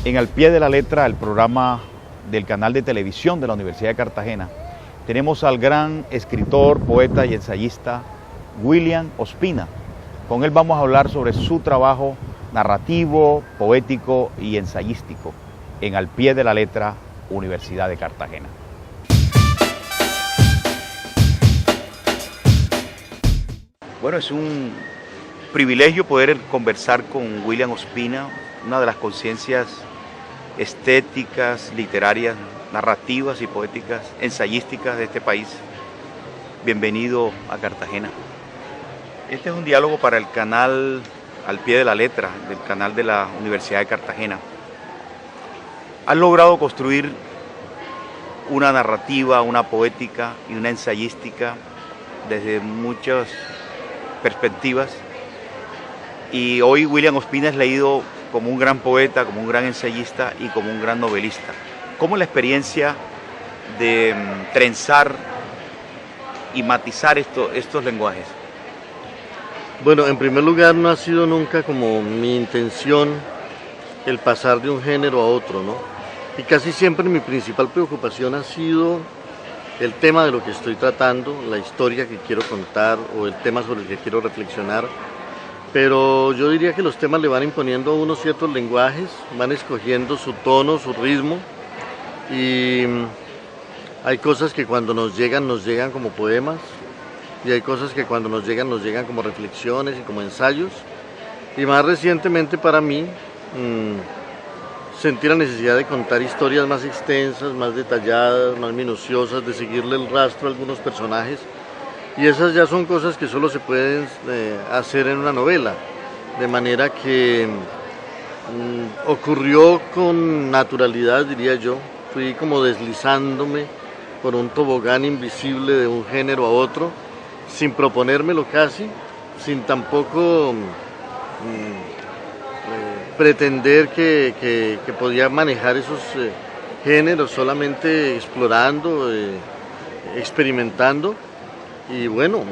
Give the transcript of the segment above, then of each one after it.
En Al Pie de la Letra, el programa del canal de televisión de la Universidad de Cartagena, tenemos al gran escritor, poeta y ensayista William Ospina. Con él vamos a hablar sobre su trabajo narrativo, poético y ensayístico en Al Pie de la Letra, Universidad de Cartagena. Bueno, es un privilegio poder conversar con William Ospina, una de las conciencias estéticas, literarias, narrativas y poéticas, ensayísticas de este país. Bienvenido a Cartagena. Este es un diálogo para el canal Al Pie de la Letra, del canal de la Universidad de Cartagena. Has logrado construir una narrativa, una poética y una ensayística desde muchas perspectivas. Y hoy William Ospina es leído como un gran poeta, como un gran ensayista y como un gran novelista. ¿Cómo es la experiencia de trenzar y matizar estos lenguajes? Bueno, en primer lugar, no ha sido nunca como mi intención el pasar de un género a otro, ¿no? Y casi siempre mi principal preocupación ha sido el tema de lo que estoy tratando, la historia que quiero contar o el tema sobre el que quiero reflexionar. Pero yo diría que los temas le van imponiendo a uno ciertos lenguajes, van escogiendo su tono, su ritmo, y hay cosas que cuando nos llegan como poemas, y hay cosas que cuando nos llegan como reflexiones y como ensayos. Y más recientemente para mí, sentí la necesidad de contar historias más extensas, más detalladas, más minuciosas, de seguirle el rastro a algunos personajes. Y esas ya son cosas que solo se pueden hacer en una novela, de manera que ocurrió con naturalidad, diría yo. Fui como deslizándome por un tobogán invisible de un género a otro, sin proponérmelo casi, sin tampoco pretender que podía manejar esos géneros, solamente explorando, experimentando. Y bueno,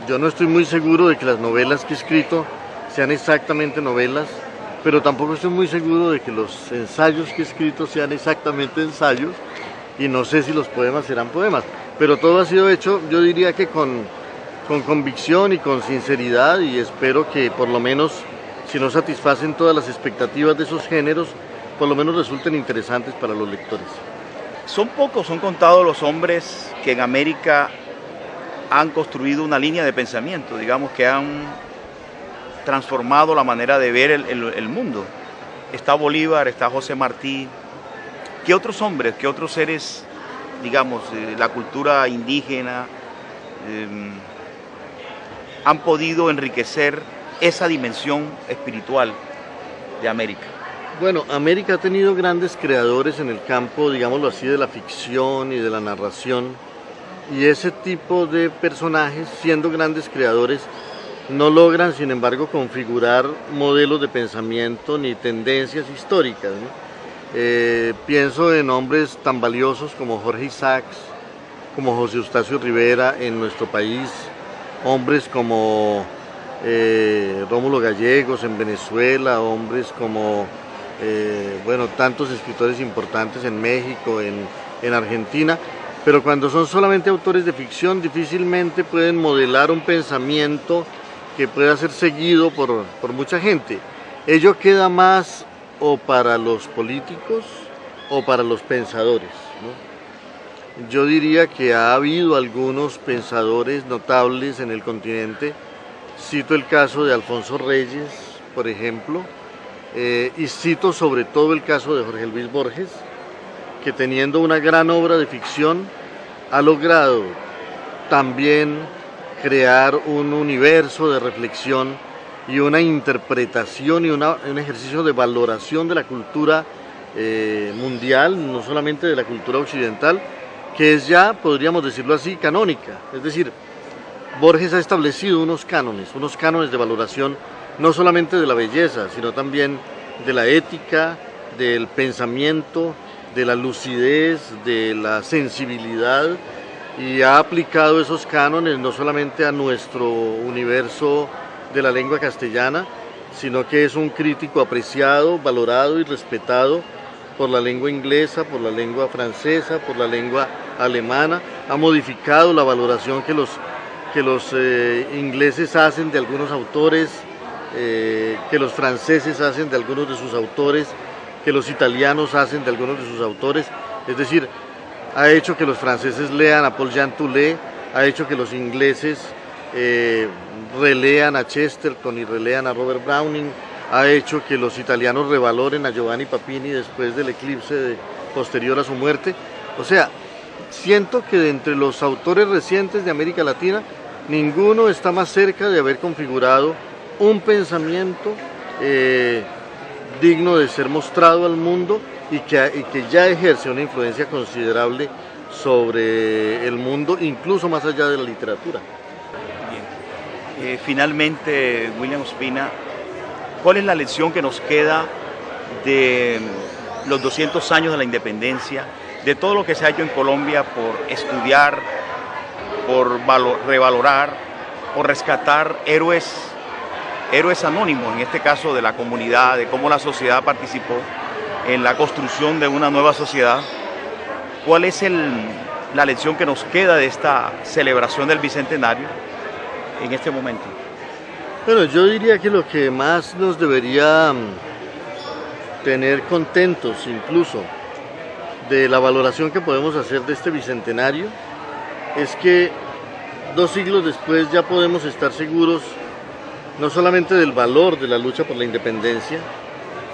yo no estoy muy seguro de que las novelas que he escrito sean exactamente novelas, pero tampoco estoy muy seguro de que los ensayos que he escrito sean exactamente ensayos, y no sé si los poemas serán poemas, pero todo ha sido hecho, yo diría que con convicción y con sinceridad, y espero que por lo menos, si no satisfacen todas las expectativas de esos géneros, por lo menos resulten interesantes para los lectores. Son pocos, son contados los hombres que en América han construido una línea de pensamiento, digamos que han transformado la manera de ver el mundo. Está Bolívar, está José Martí. ¿Qué otros hombres, qué otros seres, digamos, la cultura indígena, han podido enriquecer esa dimensión espiritual de América? Bueno, América ha tenido grandes creadores en el campo, digámoslo así, de la ficción y de la narración. Y ese tipo de personajes, siendo grandes creadores, no logran, sin embargo, configurar modelos de pensamiento ni tendencias históricas, ¿no? Pienso en hombres tan valiosos como Jorge Isaacs, como José Eustacio Rivera en nuestro país, hombres como Rómulo Gallegos en Venezuela, hombres como, tantos escritores importantes en México, en Argentina. Pero cuando son solamente autores de ficción, difícilmente pueden modelar un pensamiento que pueda ser seguido por mucha gente. Ello queda más o para los políticos o para los pensadores, ¿no? Yo diría que ha habido algunos pensadores notables en el continente. Cito el caso de Alfonso Reyes, por ejemplo, y cito sobre todo el caso de Jorge Luis Borges, que teniendo una gran obra de ficción ha logrado también crear un universo de reflexión y una interpretación y un ejercicio de valoración de la cultura mundial, no solamente de la cultura occidental, que es ya, podríamos decirlo así, canónica. Es decir, Borges ha establecido unos cánones de valoración no solamente de la belleza, sino también de la ética, del pensamiento, de la lucidez, de la sensibilidad, y ha aplicado esos cánones no solamente a nuestro universo de la lengua castellana, sino que es un crítico apreciado, valorado y respetado por la lengua inglesa, por la lengua francesa, por la lengua alemana, ha modificado la valoración que los ingleses hacen de algunos autores, que los franceses hacen de algunos de sus autores, que los italianos hacen de algunos de sus autores. Es decir, ha hecho que los franceses lean a Paul-Jean Toulet, ha hecho que los ingleses relean a Chesterton y relean a Robert Browning, ha hecho que los italianos revaloren a Giovanni Papini después del eclipse posterior a su muerte. O sea, siento que de entre los autores recientes de América Latina, ninguno está más cerca de haber configurado un pensamiento digno de ser mostrado al mundo y que ya ejerce una influencia considerable sobre el mundo, incluso más allá de la literatura. Bien. Finalmente, William Ospina, ¿cuál es la lección que nos queda de los 200 años de la independencia, de todo lo que se ha hecho en Colombia por estudiar, por revalorar, por rescatar héroes anónimos, en este caso de la comunidad, de cómo la sociedad participó en la construcción de una nueva sociedad? ¿Cuál es la lección que nos queda de esta celebración del Bicentenario en este momento? Bueno, yo diría que lo que más nos debería tener contentos incluso de la valoración que podemos hacer de este Bicentenario es que 2 siglos después ya podemos estar seguros no solamente del valor de la lucha por la independencia,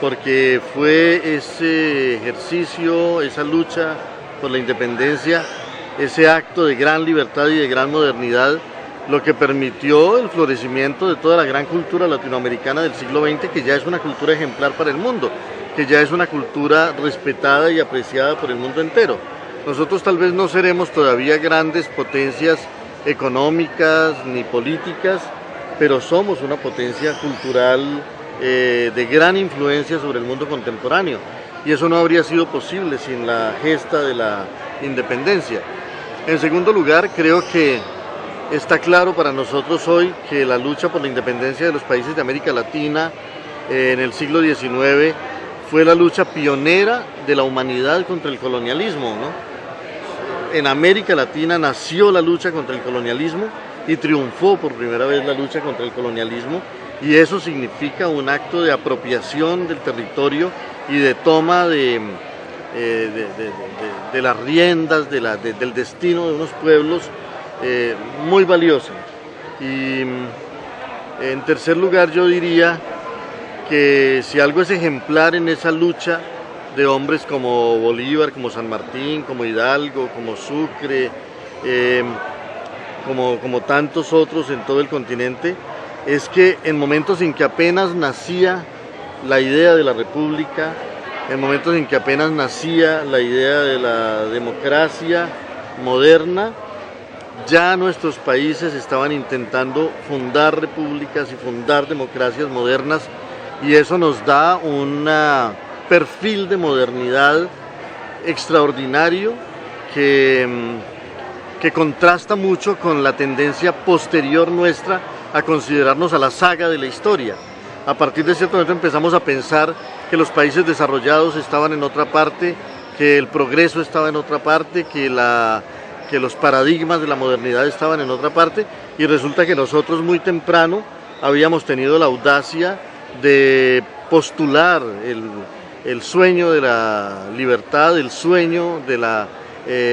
porque fue ese ejercicio, esa lucha por la independencia, ese acto de gran libertad y de gran modernidad, lo que permitió el florecimiento de toda la gran cultura latinoamericana del siglo XX, que ya es una cultura ejemplar para el mundo, que ya es una cultura respetada y apreciada por el mundo entero. Nosotros tal vez no seremos todavía grandes potencias económicas ni políticas, pero somos una potencia cultural de gran influencia sobre el mundo contemporáneo, y eso no habría sido posible sin la gesta de la independencia. En segundo lugar, creo que está claro para nosotros hoy que la lucha por la independencia de los países de América Latina en el siglo XIX fue la lucha pionera de la humanidad contra el colonialismo, ¿no? En América Latina nació la lucha contra el colonialismo y triunfó por primera vez la lucha contra el colonialismo, y eso significa un acto de apropiación del territorio y de toma de las riendas del destino de unos pueblos muy valioso. Y en tercer lugar, yo diría que si algo es ejemplar en esa lucha de hombres como Bolívar, como San Martín, como Hidalgo, como Sucre, como tantos otros en todo el continente, es que en momentos en que apenas nacía la idea de la república, en momentos en que apenas nacía la idea de la democracia moderna, ya nuestros países estaban intentando fundar repúblicas y fundar democracias modernas, y eso nos da un perfil de modernidad extraordinario que contrasta mucho con la tendencia posterior nuestra a considerarnos a la saga de la historia. A partir de cierto momento empezamos a pensar que los países desarrollados estaban en otra parte, que el progreso estaba en otra parte, que los paradigmas de la modernidad estaban en otra parte, y resulta que nosotros muy temprano habíamos tenido la audacia de postular el sueño de la libertad, el sueño de la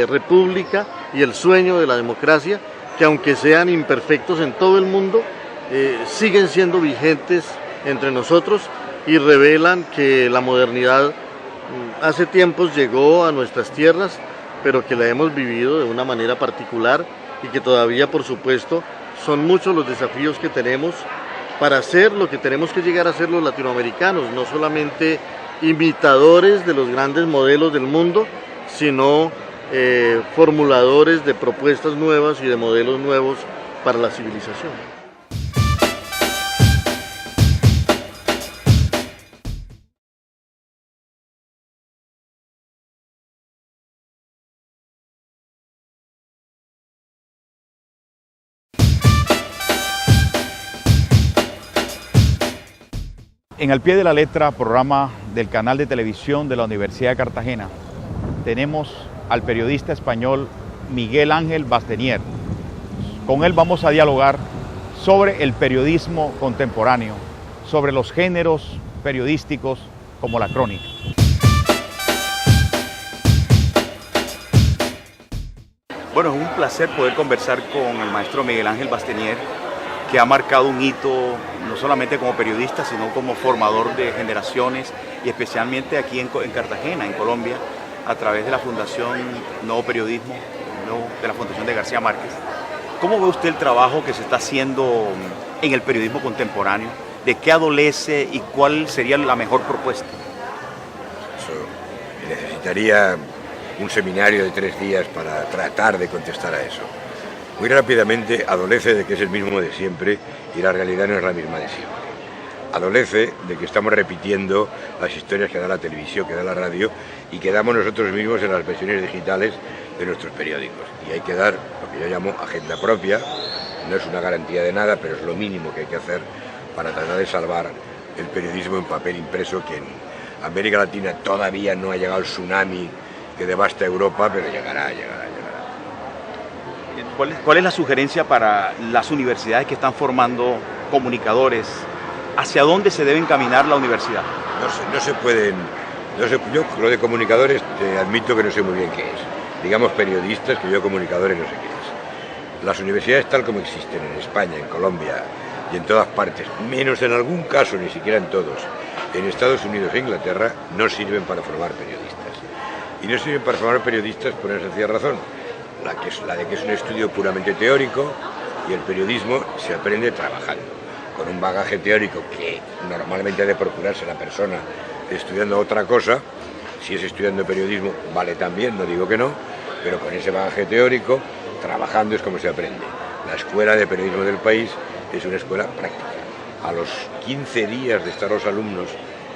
república y el sueño de la democracia, que aunque sean imperfectos en todo el mundo, siguen siendo vigentes entre nosotros y revelan que la modernidad hace tiempos llegó a nuestras tierras, pero que la hemos vivido de una manera particular, y que todavía, por supuesto, son muchos los desafíos que tenemos para hacer lo que tenemos que llegar a ser los latinoamericanos, no solamente imitadores de los grandes modelos del mundo, sino formuladores de propuestas nuevas y de modelos nuevos para la civilización. En Al Pie de la Letra, programa del canal de televisión de la Universidad de Cartagena, tenemos al periodista español Miguel Ángel Bastenier. Con él vamos a dialogar sobre el periodismo contemporáneo, sobre los géneros periodísticos como la crónica. Bueno, es un placer poder conversar con el maestro Miguel Ángel Bastenier, que ha marcado un hito no solamente como periodista, sino como formador de generaciones, y especialmente aquí en Cartagena, en Colombia, a través de la Fundación Nuevo Periodismo, de la Fundación de García Márquez. ¿Cómo ve usted el trabajo que se está haciendo en el periodismo contemporáneo? ¿De qué adolece y cuál sería la mejor propuesta? Eso necesitaría un seminario de 3 días para tratar de contestar a eso. Muy rápidamente, adolece de que es el mismo de siempre y la realidad no es la misma de siempre. Adolece de que estamos repitiendo las historias que da la televisión, que da la radio y que damos nosotros mismos en las versiones digitales de nuestros periódicos. Y hay que dar lo que yo llamo agenda propia. No es una garantía de nada, pero es lo mínimo que hay que hacer para tratar de salvar el periodismo en papel impreso, que en América Latina todavía no ha llegado el tsunami que devasta Europa, pero llegará. ¿Cuál es la sugerencia para las universidades que están formando comunicadores? ¿Hacia dónde se debe encaminar la universidad? Yo lo de comunicadores te admito que no sé muy bien qué es. Digamos periodistas, que yo comunicadores no sé qué es. Las universidades tal como existen en España, en Colombia y en todas partes, menos en algún caso, ni siquiera en todos, en Estados Unidos e Inglaterra, no sirven para formar periodistas. Y no sirven para formar periodistas por una sencilla razón, la de que es un estudio puramente teórico, y el periodismo se aprende trabajando, con un bagaje teórico que normalmente ha de procurarse la persona estudiando otra cosa. Si es estudiando periodismo, vale también, no digo que no, pero con ese bagaje teórico, trabajando es como se aprende. La escuela de periodismo del país es una escuela práctica. A los 15 días de estar los alumnos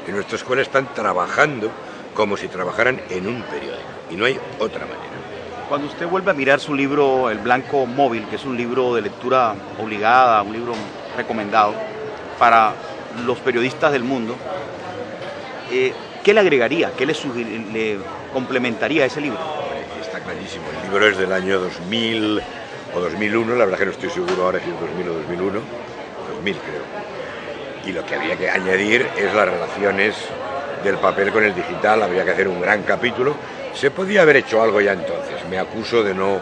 en nuestra escuela están trabajando como si trabajaran en un periódico, y no hay otra manera. Cuando usted vuelve a mirar su libro El Blanco Móvil, que es un libro de lectura obligada, un libro recomendado para los periodistas del mundo, ¿qué le agregaría? ¿Qué le complementaría a ese libro? Está clarísimo, el libro es del año 2000 o 2001, la verdad que no estoy seguro ahora si es 2000 o 2001, 2000 creo. Y lo que habría que añadir es las relaciones del papel con el digital. Habría que hacer un gran capítulo. Se podía haber hecho algo ya entonces. Me acuso de no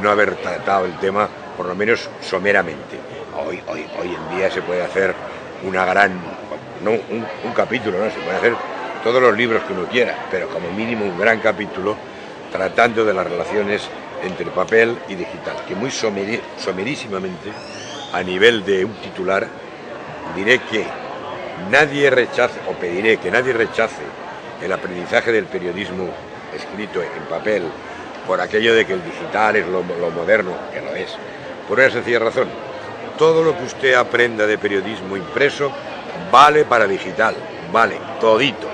haber tratado el tema, por lo menos someramente. Hoy en día se puede hacer una gran, no un capítulo, no, se puede hacer todos los libros que uno quiera, pero como mínimo un gran capítulo tratando de las relaciones entre papel y digital, que muy somerísimamente, a nivel de un titular, diré que nadie rechace, o pediré que nadie rechace el aprendizaje del periodismo escrito en papel por aquello de que el digital es lo moderno, que lo es, por una sencilla razón. Todo lo que usted aprenda de periodismo impreso vale para digital, vale, todito,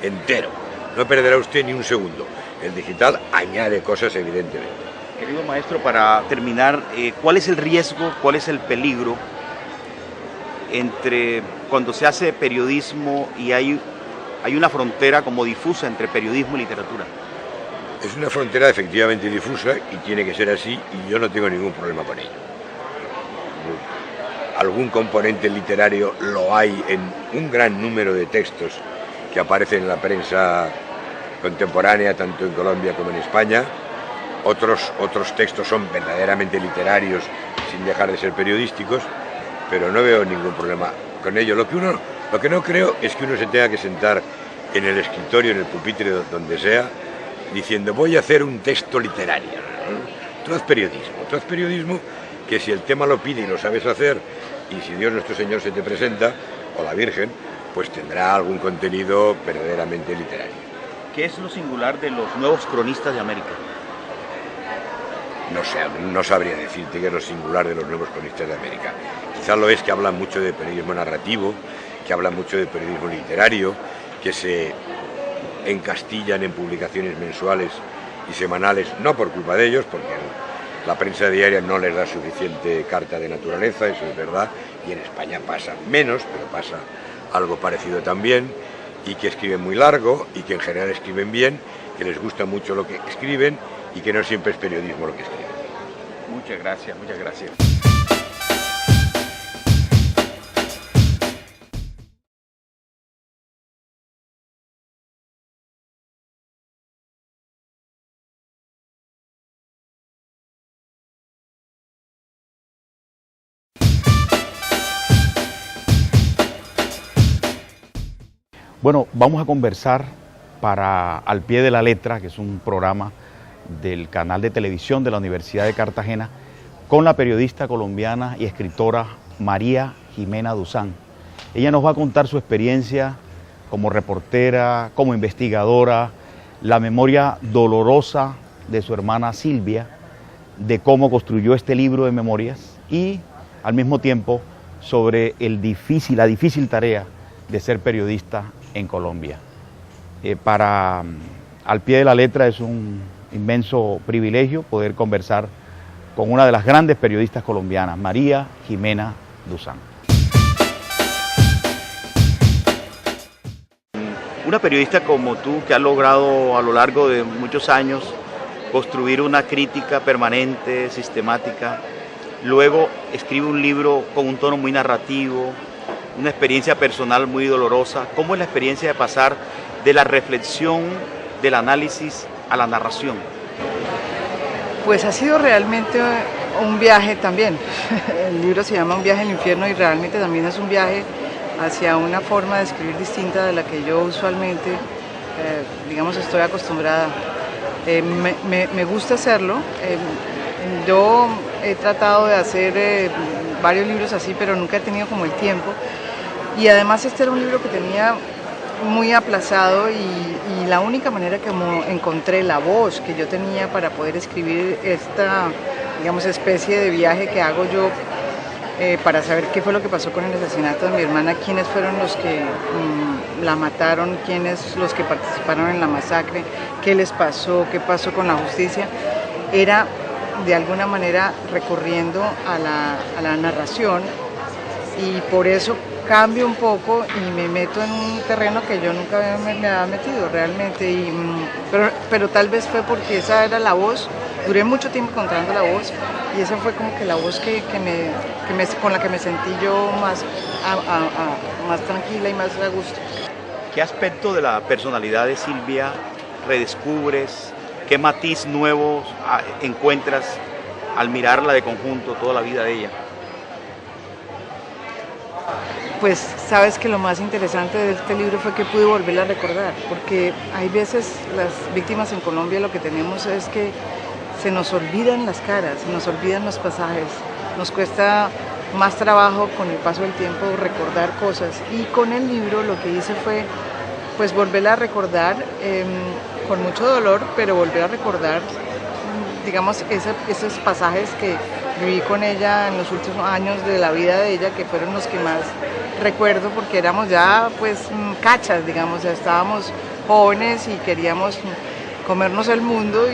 entero. No perderá usted ni un segundo. El digital añade cosas evidentemente. Querido maestro, para terminar, ¿cuál es el riesgo, cuál es el peligro entre cuando se hace periodismo y hay una frontera como difusa entre periodismo y literatura? Es una frontera efectivamente difusa y tiene que ser así, y yo no tengo ningún problema con ello. Algún componente literario lo hay en un gran número de textos que aparecen en la prensa contemporánea, tanto en Colombia como en España. Otros textos son verdaderamente literarios sin dejar de ser periodísticos, pero no veo ningún problema con ello. Lo que no creo es que uno se tenga que sentar en el escritorio, en el pupitre, donde sea, diciendo voy a hacer un texto literario. Tú haz periodismo que si el tema lo pide y lo sabes hacer, y si Dios nuestro Señor se te presenta, o la Virgen, pues tendrá algún contenido verdaderamente literario. ¿Qué es lo singular de los nuevos cronistas de América? No sabría decirte qué es lo singular de los nuevos cronistas de América. Quizás lo es que hablan mucho de periodismo narrativo, que hablan mucho de periodismo literario, que se encastillan en publicaciones mensuales y semanales, no por culpa de ellos, porque la prensa diaria no les da suficiente carta de naturaleza, eso es verdad, y en España pasa menos, pero pasa algo parecido también, y que escriben muy largo y que en general escriben bien, que les gusta mucho lo que escriben y que no siempre es periodismo lo que escriben. Muchas gracias, muchas gracias. Bueno, vamos a conversar para Al Pie de la Letra, que es un programa del canal de televisión de la Universidad de Cartagena, con la periodista colombiana y escritora María Jimena Duzán. Ella nos va a contar su experiencia como reportera, como investigadora, la memoria dolorosa de su hermana Silvia, de cómo construyó este libro de memorias y al mismo tiempo sobre la difícil tarea de ser periodista en Colombia. Para Al Pie de la Letra es un inmenso privilegio poder conversar con una de las grandes periodistas colombianas, María Jimena Duzán. Una periodista como tú que ha logrado a lo largo de muchos años construir una crítica permanente, sistemática, luego escribe un libro con un tono muy narrativo, una experiencia personal muy dolorosa. ¿Cómo es la experiencia de pasar de la reflexión, del análisis a la narración? Pues ha sido realmente un viaje también. El libro se llama Un viaje al infierno y realmente también es un viaje hacia una forma de escribir distinta de la que yo usualmente, digamos, estoy acostumbrada. Me gusta hacerlo. Yo he tratado de hacer varios libros así, pero nunca he tenido como el tiempo. Y además este era un libro que tenía muy aplazado y la única manera que encontré la voz que yo tenía para poder escribir esta, digamos, especie de viaje que hago yo para saber qué fue lo que pasó con el asesinato de mi hermana, quiénes fueron los que la mataron, quiénes los que participaron en la masacre, qué les pasó, qué pasó con la justicia, era de alguna manera recurriendo a la narración y por eso cambio un poco y me meto en un terreno que yo nunca me había metido realmente, pero tal vez fue porque esa era la voz, duré mucho tiempo encontrando la voz y esa fue como que la voz con la que me sentí yo más tranquila y más a gusto. ¿Qué aspecto de la personalidad de Silvia redescubres? ¿Qué matiz nuevo encuentras al mirarla de conjunto toda la vida de ella? Pues sabes que lo más interesante de este libro fue que pude volverla a recordar, porque hay veces las víctimas en Colombia lo que tenemos es que se nos olvidan las caras, se nos olvidan los pasajes, nos cuesta más trabajo con el paso del tiempo recordar cosas y con el libro lo que hice fue pues volverla a recordar con mucho dolor, pero volver a recordar digamos esos pasajes que viví con ella en los últimos años de la vida de ella, que fueron los que más recuerdo porque éramos ya pues cachas, digamos, ya estábamos jóvenes y queríamos comernos el mundo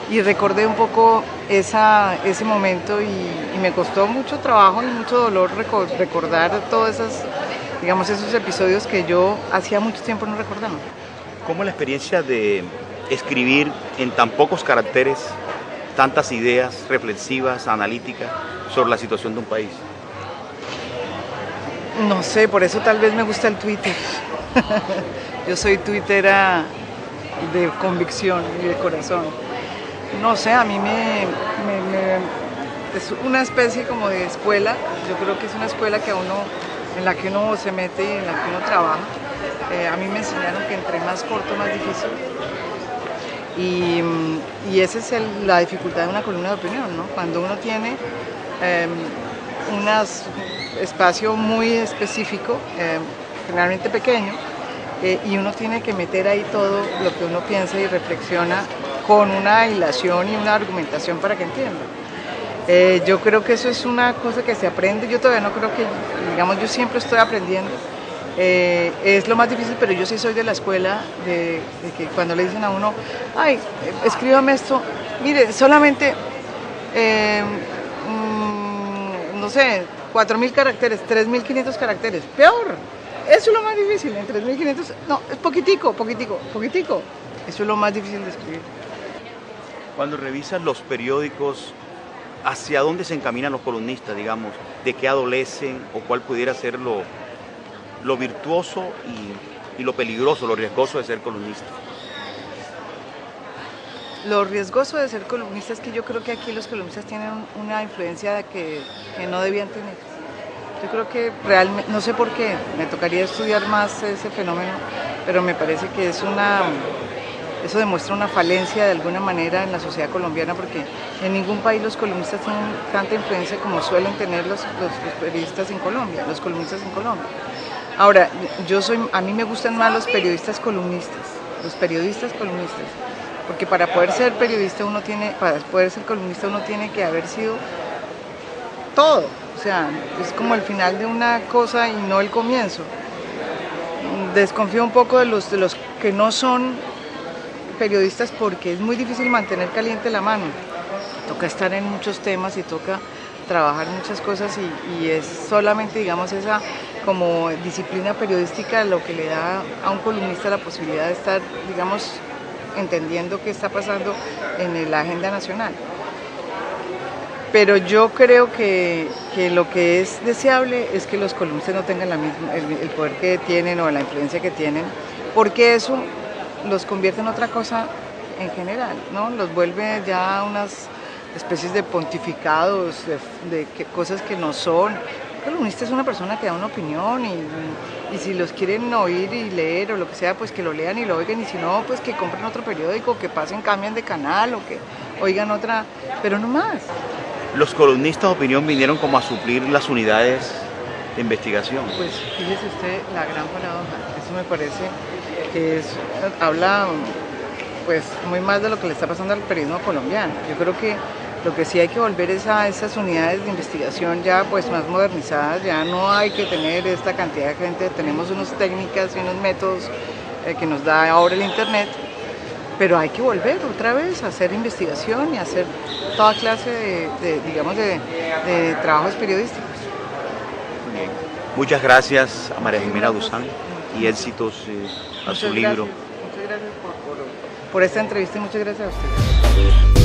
y recordé un poco ese momento y me costó mucho trabajo y mucho dolor recordar todos esos episodios que yo hacía mucho tiempo no recordaba. ¿Cómo es la experiencia de escribir en tan pocos caracteres tantas ideas reflexivas, analíticas sobre la situación de un país? No sé, por eso tal vez me gusta el Twitter. Yo soy tuitera de convicción y de corazón. No sé, a mí es una especie como de escuela. Yo creo que es una escuela en la que uno se mete y en la que uno trabaja. A mí me enseñaron que entre más corto, más difícil. Y esa es la dificultad de una columna de opinión, ¿no? Cuando uno tiene un espacio muy específico, generalmente pequeño, y uno tiene que meter ahí todo lo que uno piensa y reflexiona con una hilación y una argumentación para que entienda. Yo creo que eso es una cosa que se aprende, yo todavía no creo que, digamos, yo siempre estoy aprendiendo. Es lo más difícil, pero yo sí soy de la escuela de que cuando le dicen a uno, ay, escríbame esto, mire, solamente, no sé, 4.000 caracteres, 3.500 caracteres, peor, Eso es lo más difícil, en 3.500, no, es poquitico. Eso es lo más difícil de escribir. Cuando revisas los periódicos, ¿hacia dónde se encaminan los columnistas, digamos? ¿De qué adolecen o cuál pudiera ser lo virtuoso y lo peligroso, lo riesgoso de ser columnista? Lo riesgoso de ser columnista es que yo creo que aquí los columnistas tienen una influencia que no debían tener. Yo creo que realmente, no sé por qué, me tocaría estudiar más ese fenómeno, pero me parece que eso demuestra una falencia de alguna manera en la sociedad colombiana, porque en ningún país los columnistas tienen tanta influencia como suelen tener los periodistas en Colombia, los columnistas en Colombia. Ahora, a mí me gustan más los periodistas columnistas, porque para poder ser columnista uno tiene que haber sido todo, o sea, es como el final de una cosa y no el comienzo. Desconfío un poco de los que no son periodistas porque es muy difícil mantener caliente la mano. Toca estar en muchos temas y toca trabajar muchas cosas y es solamente, digamos, esa como disciplina periodística lo que le da a un columnista la posibilidad de estar, digamos, entendiendo qué está pasando en la agenda nacional. Pero yo creo que lo que es deseable es que los columnistas no tengan el poder que tienen o la influencia que tienen, porque eso los convierte en otra cosa en general, ¿no? Los vuelve ya unas especies de pontificados, de cosas que no son. El columnista es una persona que da una opinión y si los quieren oír y leer o lo que sea, pues que lo lean y lo oigan, y si no, pues que compren otro periódico, que pasen, cambien de canal o que oigan otra, pero no más. Los columnistas de opinión vinieron como a suplir las unidades de investigación. Pues fíjese usted la gran paradoja, eso me parece que habla pues muy más de lo que le está pasando al periodismo colombiano. Yo creo que lo que sí hay que volver es a esas unidades de investigación ya pues más modernizadas, ya no hay que tener esta cantidad de gente, tenemos unas técnicas y unos métodos que nos da ahora el internet, pero hay que volver otra vez a hacer investigación y a hacer toda clase de trabajos periodísticos. Muy bien. Muchas gracias a María Jimena Duzán y éxitos a su libro. Muchas gracias por esta entrevista y muchas gracias a ustedes.